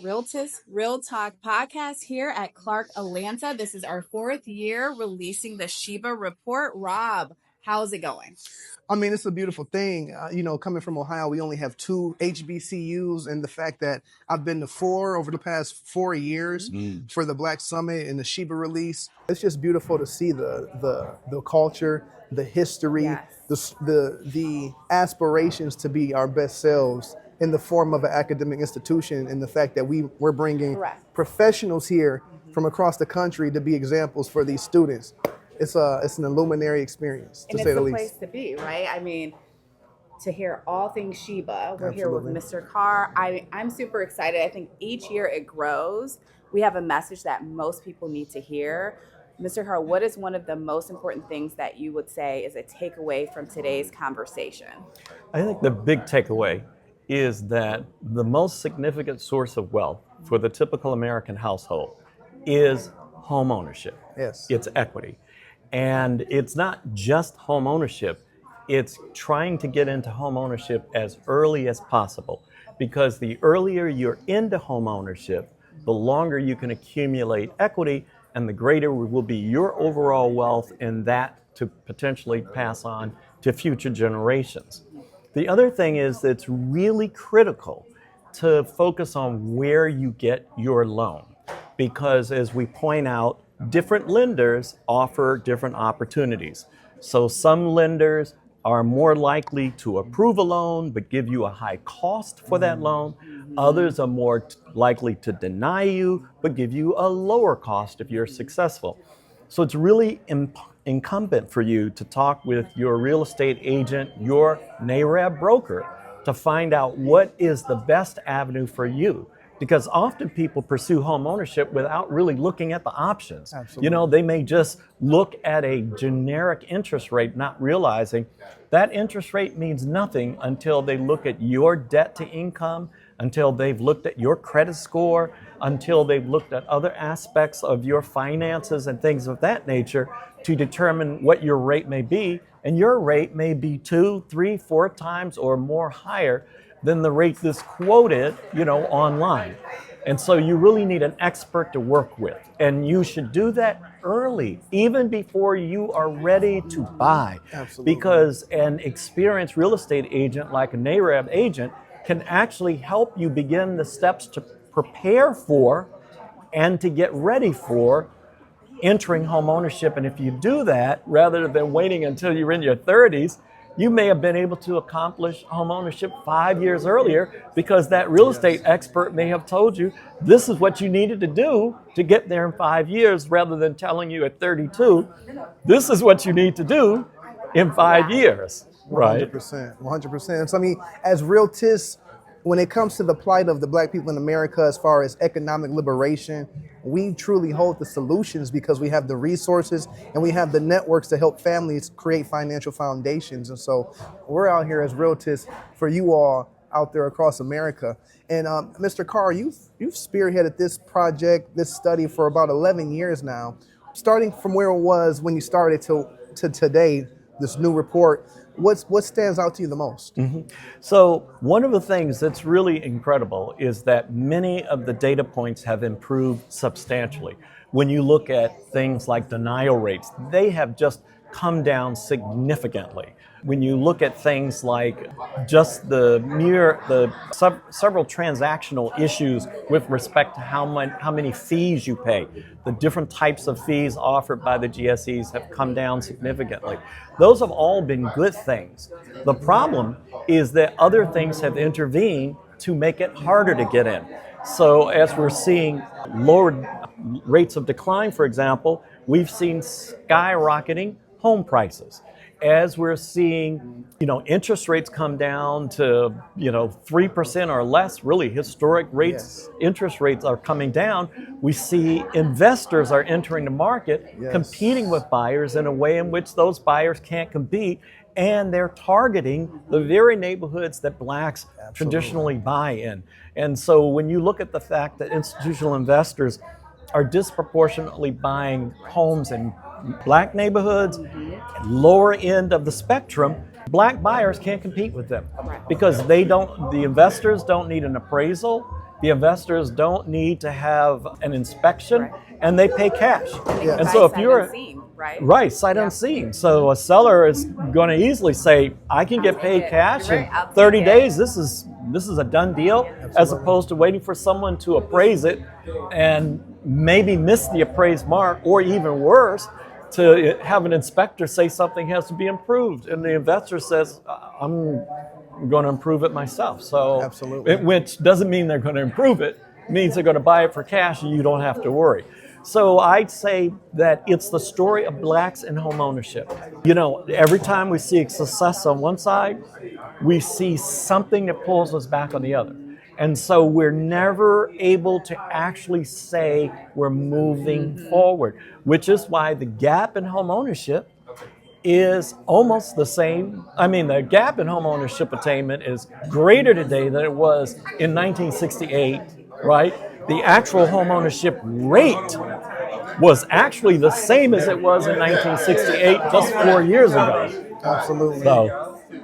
Realtist Real Talk podcast here at Clark Atlanta. This is our 4th year releasing the SHIBA report. Rob, how's it going? I mean, it's a beautiful thing. Coming from Ohio, we only have 2 HBCUs, and the fact that I've been to 4 over the past 4 years for the Black Summit and the SHIBA release. It's just beautiful to see the culture, the history, Yes. the aspirations to be our best selves in the form of an academic institution, and the fact that we're bringing Correct. professionals here from across the country to be examples for these students. It's an illuminary experience, to And say it's the a least. place to be, right? I mean, to hear all things SHIBA. We're here with Absolutely. Mr. Carr. I'm super excited. I think each year it grows. We have a message that most people need to hear. Mr. Carr, what is one of the most important things that you would say is a takeaway from today's conversation? I think the big takeaway is that the most significant source of wealth for the typical American household is home ownership. Yes. It's equity. And it's not just home ownership, it's trying to get into home ownership as early as possible. Because the earlier you're into home ownership, the longer you can accumulate equity, and the greater will be your overall wealth, and that to potentially pass on to future generations. The other thing is that it's really critical to focus on where you get your loan, because as we point out, different lenders offer different opportunities. So some lenders are more likely to approve a loan but give you a high cost for that loan. Others are more likely to deny you but give you a lower cost if you're successful. So it's really incumbent for you to talk with your real estate agent, your NAREB broker, to find out what is the best avenue for you. Because often people pursue home ownership without really looking at the options. Absolutely. They may just look at a generic interest rate, not realizing that interest rate means nothing until they look at your debt to income, until they've looked at your credit score, until they've looked at other aspects of your finances and things of that nature to determine what your rate may be. And your rate may be 2, 3, 4 times or more higher than the rate that's quoted, online. And so you really need an expert to work with. And you should do that early, even before you are ready to buy. Absolutely. Because an experienced real estate agent like a NAREB agent can actually help you begin the steps to prepare for and to get ready for entering home ownership. And if you do that, rather than waiting until you're in your 30s, you may have been able to accomplish home ownership 5 years earlier, because that real estate expert may have told you this is what you needed to do to get there in 5 years, rather than telling you at 32, this is what you need to do in 5 years. Right? 100%. 100%. So, I mean, as realtists, when it comes to the plight of the Black people in America as far as economic liberation, we truly hold the solutions because we have the resources and we have the networks to help families create financial foundations. And so we're out here as realtists for you all out there across America. And Mr. Carr, you've spearheaded this project, this study for about 11 years now. Starting from where it was when you started to today, this new report, what stands out to you the most? So one of the things that's really incredible is that many of the data points have improved substantially. When you look at things like denial rates, they have just come down significantly. When you look at things like just several transactional issues with respect to how many fees you pay, the different types of fees offered by the GSEs have come down significantly. Those have all been good things. The problem is that other things have intervened to make it harder to get in. So as we're seeing lower rates of decline, for example, we've seen skyrocketing home prices. As we're seeing, interest rates come down to, 3% or less, really historic rates, interest rates are coming down. We see investors are entering the market, competing with buyers in a way in which those buyers can't compete, and they're targeting the very neighborhoods that Blacks traditionally buy in. And so when you look at the fact that institutional investors are disproportionately buying homes in Black neighborhoods, lower end of the spectrum, Black buyers can't compete with them because the investors don't need an appraisal. the investors don't need to have an inspection, Right. and they pay cash. Yeah. And so if Sight you're unseen, right? right, sight Yeah. unseen. So a seller is going to easily say, I can get take paid it. cash You're in right, I'll 30 take it. days. This is a done deal, as opposed to waiting for someone to appraise it and maybe miss the appraised mark, or even worse, to have an inspector say something has to be improved, and the investor says, I'm going to improve it myself. So, Absolutely. which doesn't mean they're going to improve it. It means they're going to buy it for cash, and you don't have to worry. So I'd say that it's the story of blacks in home ownership. You know, every time we see success on one side, we see something that pulls us back on the other. And so we're never able to actually say we're moving forward, which is why the gap in home ownership is almost the same. I mean, the gap in home ownership attainment is greater today than it was in 1968, right? The actual home ownership rate was actually the same as it was in 1968, just 4 years ago. Absolutely.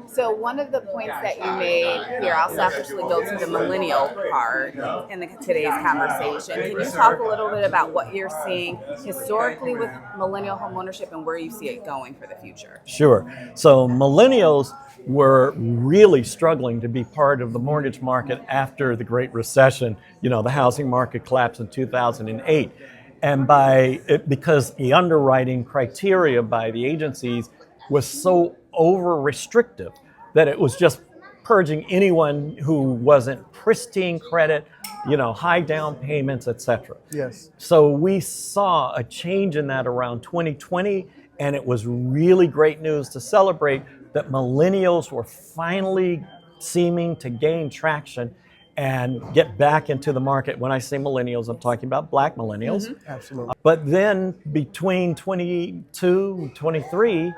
So one of the points that you made here, I'll selfishly go to the millennial part in today's conversation. Can you talk a little bit about what you're seeing historically with millennial homeownership and where you see it going for the future? Sure. So millennials were really struggling to be part of the mortgage market after the Great Recession. You know, the housing market collapsed in 2008. And because the underwriting criteria by the agencies was so over restrictive that it was just purging anyone who wasn't pristine credit, you know, high down payments, etc. Yes. So we saw a change in that around 2020, and it was really great news to celebrate that millennials were finally seeming to gain traction and get back into the market. When I say millennials, I'm talking about black millennials. Absolutely. But then between 22 and 23,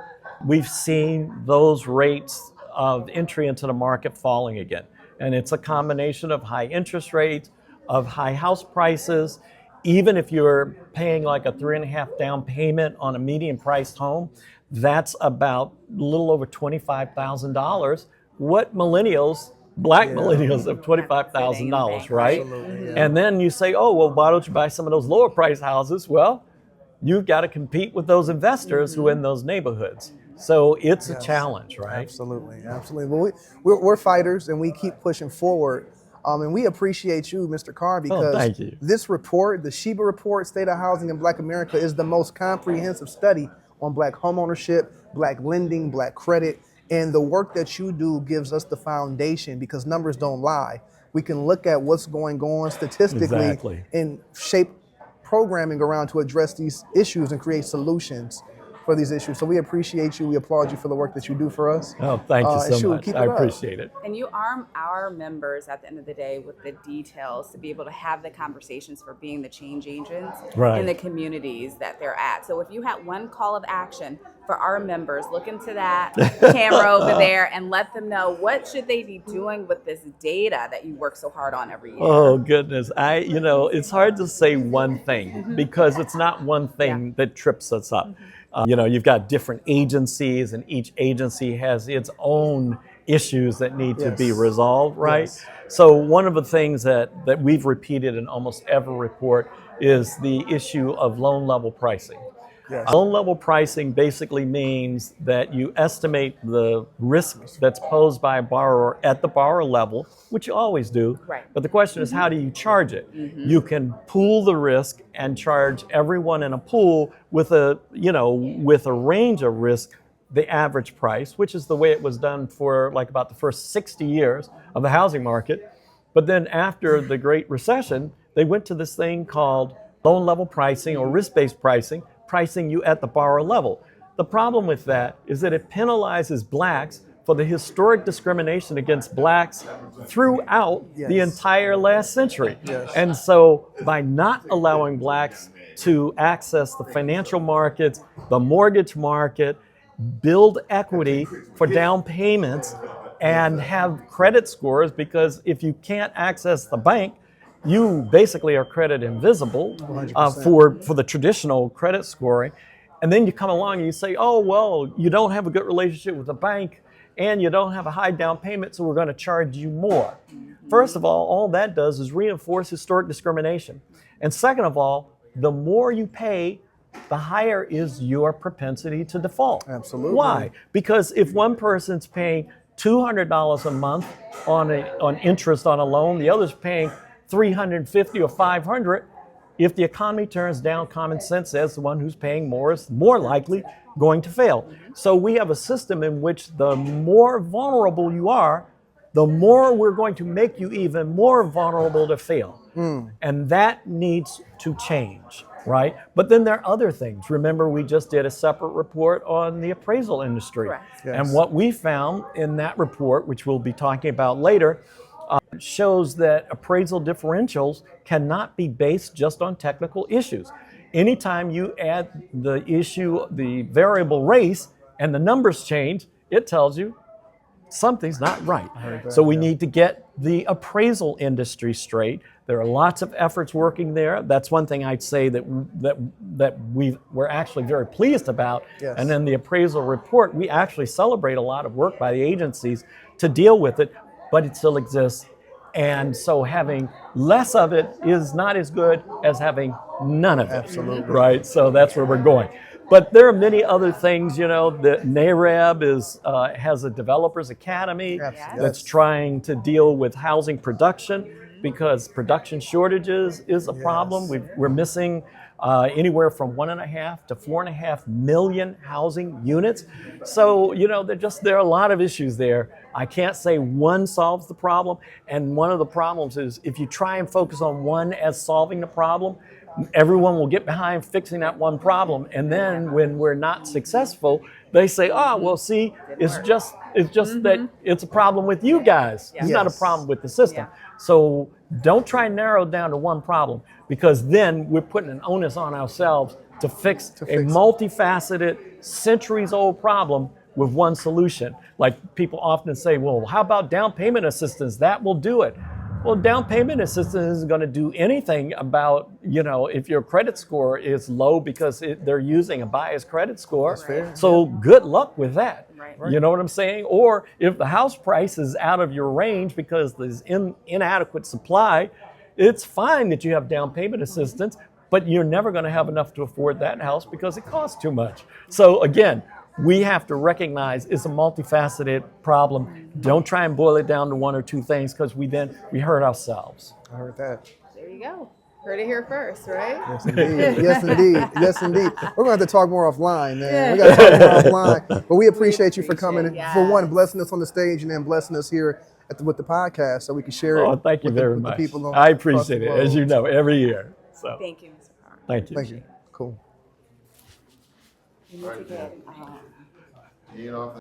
we've seen those rates of entry into the market falling again. And it's a combination of high interest rates, of high house prices. Even if you're paying like a 3.5 down payment on a median priced home, that's about a little over $25,000. What millennials, black millennials, have $25,000, right? Absolutely, yeah. And then you say, oh, well, why don't you buy some of those lower price houses? Well, you've got to compete with those investors who are in those neighborhoods. So it's a challenge, right? Absolutely, absolutely. Well, we're fighters, and we keep pushing forward. And we appreciate you, Mr. Carr, because thank you. this report, the SHIBA report, State of Housing in Black America, is the most comprehensive study on black homeownership, black lending, black credit. And the work that you do gives us the foundation, because numbers don't lie. We can look at what's going on statistically Exactly. and shape programming around to address these issues and create solutions for these issues. So we appreciate you. We applaud you for the work that you do for us. Oh, thank you and so shoot, much. keep I it up. appreciate it. And you arm our members at the end of the day with the details to be able to have the conversations for being the change agents Right. in the communities that they're at. So if you had one call of action for our members, look into that camera over there and let them know what should they be doing with this data that you work so hard on every year. Oh goodness, it's hard to say one thing because it's not one thing that trips us up. You've got different agencies, and each agency has its own issues that need to be resolved, right? Yes. So one of the things that we've repeated in almost every report is the issue of loan level pricing. Yes. Loan level pricing basically means that you estimate the risk that's posed by a borrower at the borrower level, which you always do. Right. But the question is, how do you charge it? You can pool the risk and charge everyone in a pool with a range of risk, the average price, which is the way it was done for like about the first 60 years of the housing market. But then after the Great Recession, they went to this thing called loan level pricing or risk-based pricing you at the borrower level. The problem with that is that it penalizes blacks for the historic discrimination against blacks throughout the entire last century. Yes. And so by not allowing blacks to access the financial markets, the mortgage market, build equity for down payments, and have credit scores, because if you can't access the bank, you basically are credit invisible for the traditional credit scoring. And then you come along and you say, oh, well, you don't have a good relationship with the bank, and you don't have a high down payment, so we're going to charge you more. First of all that does is reinforce historic discrimination. And second of all, the more you pay, the higher is your propensity to default. Absolutely. Why? Because if one person's paying $200 a month on interest on a loan, the other's paying $350 or $500. If the economy turns down, common sense says the one who's paying more is more likely going to fail. So we have a system in which the more vulnerable you are, the more we're going to make you even more vulnerable to fail. And that needs to change, right? But then there are other things. Remember, we just did a separate report on the appraisal industry. Correct. Yes. And what we found in that report, which we'll be talking about later, shows that appraisal differentials cannot be based just on technical issues. Anytime you add the issue, the variable race, and the numbers change, it tells you something's not right. So we need to get the appraisal industry straight. There are lots of efforts working there. That's one thing I'd say that we're actually very pleased about. Yes. And then the appraisal report, we actually celebrate a lot of work by the agencies to deal with it, but it still exists. And so having less of it is not as good as having none of it. Absolutely. Right? So that's where we're going. But there are many other things, the NAREB has a developers academy that's trying to deal with housing production because production shortages is a problem. We're missing anywhere from 1.5 to 4.5 million housing units. So, there are a lot of issues there. I can't say one solves the problem. And one of the problems is if you try and focus on one as solving the problem, everyone will get behind fixing that one problem. And then when we're not successful, they say, see, it's just that it's a problem with you guys. It's not a problem with the system. So don't try and narrow it down to one problem, because then we're putting an onus on ourselves to fix a multifaceted, centuries-old problem with one solution. Like people often say, well, how about down payment assistance? That will do it. Well, down payment assistance isn't going to do anything about, if your credit score is low because they're using a biased credit score. That's fair. So good luck with that. Right. You know what I'm saying? Or if the house price is out of your range because there's inadequate supply, it's fine that you have down payment assistance, but you're never going to have enough to afford that house because it costs too much. So again, we have to recognize it's a multifaceted problem. Don't try and boil it down to one or two things, because we hurt ourselves. I heard that. There you go. Heard it here first, right? Yes, indeed. Yes, indeed. Yes, indeed. We're going to have to talk more offline, man. We got to talk more offline. But we appreciate you for coming. Yes. For one, blessing us on the stage, and then blessing us here with the podcast so we can share it. Oh, thank you very with much. the people I across the appreciate it, globe. as you know, every year. So Thank you, Mr. Carr. thank you. Thank you. Cool. We need to get,